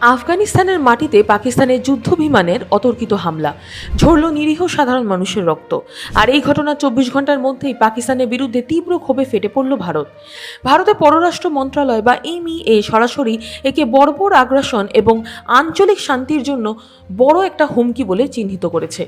আফগানিস্তানের মাটিতে পাকিস্তানের যুদ্ধ বিমানের অতর্কিত হামলা, ঝরল নিরীহ সাধারণ মানুষের রক্ত। আর এই ঘটনা 24 ঘন্টার মধ্যেই পাকিস্তানের বিরুদ্ধে তীব্র ক্ষোভে ফেটে পড়ল ভারত। ভারতের পররাষ্ট্র মন্ত্রণালয় বা এমইএ সরাসরি একে বর্বর আগ্রাসন এবং আঞ্চলিক শান্তির জন্য বড় একটা হুমকি বলে চিহ্নিত করেছে।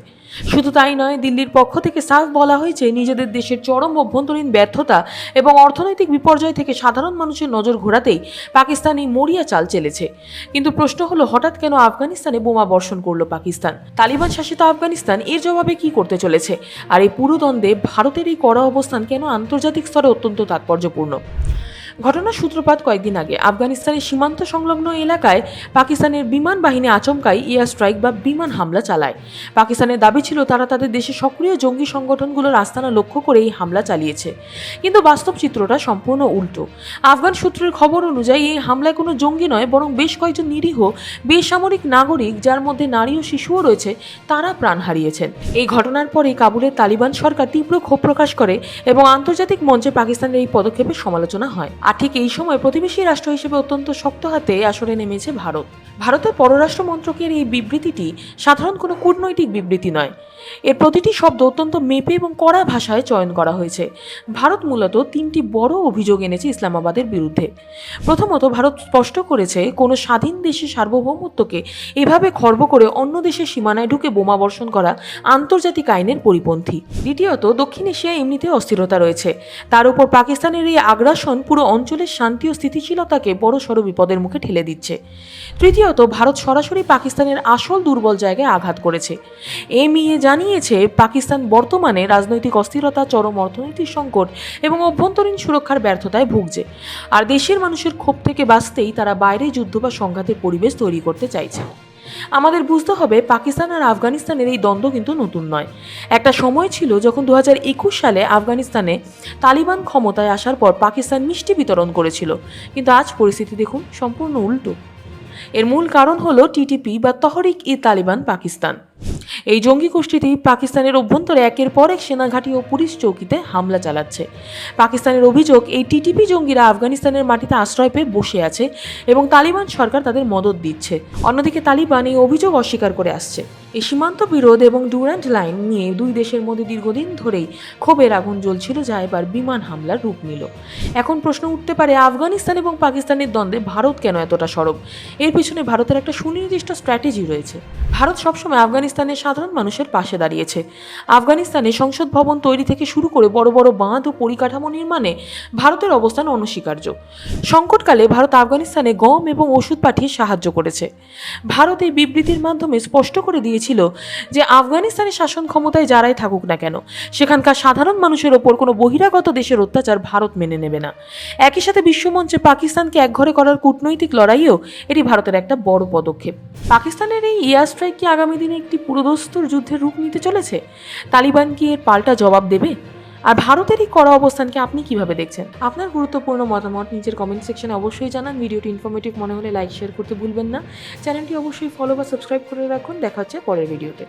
শুধু তাই নয়, দিল্লির পক্ষ থেকে সাফ বলা হয়েছে নিজেদের দেশের চরম অভ্যন্তরীণ ব্যর্থতা এবং অর্থনৈতিক বিপর্যয় থেকে সাধারণ মানুষের নজর ঘোরাতেই পাকিস্তান এই মরিয়া চাল চেলেছে। কিন্তু প্রশ্ন হলো, হঠাৎ কেন আফগানিস্তানে বোমা বর্ষণ করলো পাকিস্তান? তালিবান শাসিত আফগানিস্তান এর জবাবে কি করতে চলেছে? আর এই পুরো দ্বন্দ্বে ভারতের এই কড়া অবস্থান কেন আন্তর্জাতিক স্তরে অত্যন্ত তাৎপর্যপূর্ণ? ঘটনার সূত্রপাত কয়েকদিন আগে আফগানিস্তানের সীমান্ত সংলগ্ন এলাকায় পাকিস্তানের বিমান বাহিনী আচমকাই এয়ার স্ট্রাইক বা বিমান হামলা চালায়। পাকিস্তানের দাবি ছিল তারা তাদের দেশে সক্রিয় জঙ্গি সংগঠনগুলোর আস্তানা লক্ষ্য করে এই হামলা চালিয়েছে। কিন্তু বাস্তব চিত্রটা সম্পূর্ণ উল্টো। আফগান সূত্রের খবর অনুযায়ী এই হামলায় কোনো জঙ্গি নয়, বরং বেশ কয়েকজন নিরীহ বেসামরিক নাগরিক, যার মধ্যে নারী ও শিশুও রয়েছে, তারা প্রাণ হারিয়েছেন। এই ঘটনার পরে কাবুলের তালিবান সরকার তীব্র ক্ষোভ প্রকাশ করে এবং আন্তর্জাতিক মঞ্চে পাকিস্তানের এই পদক্ষেপের সমালোচনা হয়। আর ঠিক এই সময় প্রতিবেশী রাষ্ট্র হিসেবে অত্যন্ত শক্ত হাতে আসরে নেমেছে ভারত। ভারতের পররাষ্ট্র মন্ত্রকের এই বিবৃতিটি সাধারণ কোনো কূটনৈতিক বিবৃতি নয়। এর প্রতিটি শব্দ অত্যন্ত মেপে এবং কড়া ভাষায় চয়ন করা হয়েছে। ভারত মূলত তিনটি বড় অভিযোগ এনেছে ইসলামাবাদের বিরুদ্ধে। প্রথমত, ভারত স্পষ্ট করেছে কোনো স্বাধীন দেশের সার্বভৌমত্বকে এভাবে খর্ব করে অন্য দেশের সীমানায় ঢুকে বোমা বর্ষণ করা আন্তর্জাতিক আইনের পরিপন্থী। দ্বিতীয়ত, দক্ষিণ এশিয়ায় এমনিতে অস্থিরতা রয়েছে, তার উপর পাকিস্তানের এই আগ্রাসন পুরো অঞ্চলের শান্তি ও স্থিতিশীলতাকে বড়সড় বিপদের মুখে ঠেলে দিচ্ছে। তৃতীয়ত, ভারত সরাসরি পাকিস্তানের আসল দুর্বল জায়গায় আঘাত করেছে। এমইএ জানিয়েছে পাকিস্তান বর্তমানে রাজনৈতিক অস্থিরতা, চরম অর্থনৈতিক সংকট এবং অভ্যন্তরীণ সুরক্ষার ব্যর্থতায় ভুগছে। আর দেশের মানুষের ক্ষোভ থেকে বাঁচতেই তারা বাইরে যুদ্ধ বা সংঘাতের পরিবেশ তৈরি করতে চাইছে। আমাদের বুঝতে হবে, পাকিস্তান আর আফগানিস্তানের এই দ্বন্দ্ব কিন্তু নতুন নয়। একটা সময় ছিল যখন 2021 সালে আফগানিস্তানে তালিবান ক্ষমতায় আসার পর পাকিস্তান মিষ্টি বিতরণ করেছিল, কিন্তু আজ পরিস্থিতি দেখুন সম্পূর্ণ উল্টো। এর মূল কারণ হলো টিটিপি বা তহরিক-ই-তালিবান পাকিস্তান। এই জঙ্গি গোষ্ঠীটি পাকিস্তানের অভ্যন্তরে একের পর এক সেনাঘাঁটি ও পুলিশ চৌকিতে হামলা চালাচ্ছে। পাকিস্তানের অভিযোগ, এই টিটিপি জঙ্গিরা আফগানিস্তানের মাটিতে আশ্রয় পেয়ে বসে আছে এবং তালিবান সরকার তাদের মদত দিচ্ছে। অন্যদিকে তালিবান এই অভিযোগ অস্বীকার করে আসছে। এই সীমান্ত বিরোধ এবং ডুরান্ট লাইন নিয়ে দুই দেশের মধ্যে দীর্ঘদিন ধরেই ক্ষোভের আগুন জ্বলছিল, যা এবার বিমান হামলার রূপ নিল। এখন প্রশ্ন উঠতে পারে, আফগানিস্তান এবং পাকিস্তানের দ্বন্দ্বে ভারত কেন এতটা সরব? এর পিছনে ভারতের একটা সুনির্দিষ্ট স্ট্র্যাটেজি রয়েছে। ভারত সবসময় আফগানিস্তানের সাধারণ মানুষের পাশে দাঁড়িয়েছে। আফগানিস্তানে সংসদ ভবন তৈরি থেকে শুরু করে বড় বড় বাঁধ ও পরিকাঠামো নির্মাণে ভারতের অবস্থান অনস্বীকার্য। সংকটকালে ভারত আফগানিস্তানে গম এবং ওষুধ পাঠিয়ে সাহায্য করেছে। ভারত এই বিবৃতির মাধ্যমে স্পষ্ট করে দিয়েছিল যে আফগানিস্তানের শাসন ক্ষমতায় যারাই থাকুক না কেন, সেখানকার সাধারণ মানুষের ওপর কোনো বহিরাগত দেশের অত্যাচার ভারত মেনে নেবে না। একই সাথে বিশ্বমঞ্চে পাকিস্তানকে একঘরে করার কূটনৈতিক লড়াইয়েও এটি ভারতের একটা বড় পদক্ষেপ। পাকিস্তানের এই এয়ার স্ট্রাইক কি আগামী দিনে একটি পুরোদস্তুর যুদ্ধের রূপ নিতে চলেছে? তালিবান কি এর পাল্টা জবাব দেবে? আর ভারতের এই কড়া অবস্থানকে আপনি কিভাবে দেখছেন? আপনার গুরুত্বপূর্ণ মতামত নিচের কমেন্ট সেকশনে অবশ্যই জানান। ভিডিওটি ইনফরমেটিভ মনে হলে লাইক শেয়ার করতে ভুলবেন না। চ্যানেলটি অবশ্যই ফলো বা সাবস্ক্রাইব করে রাখুন। দেখা হচ্ছে পরের ভিডিওতে।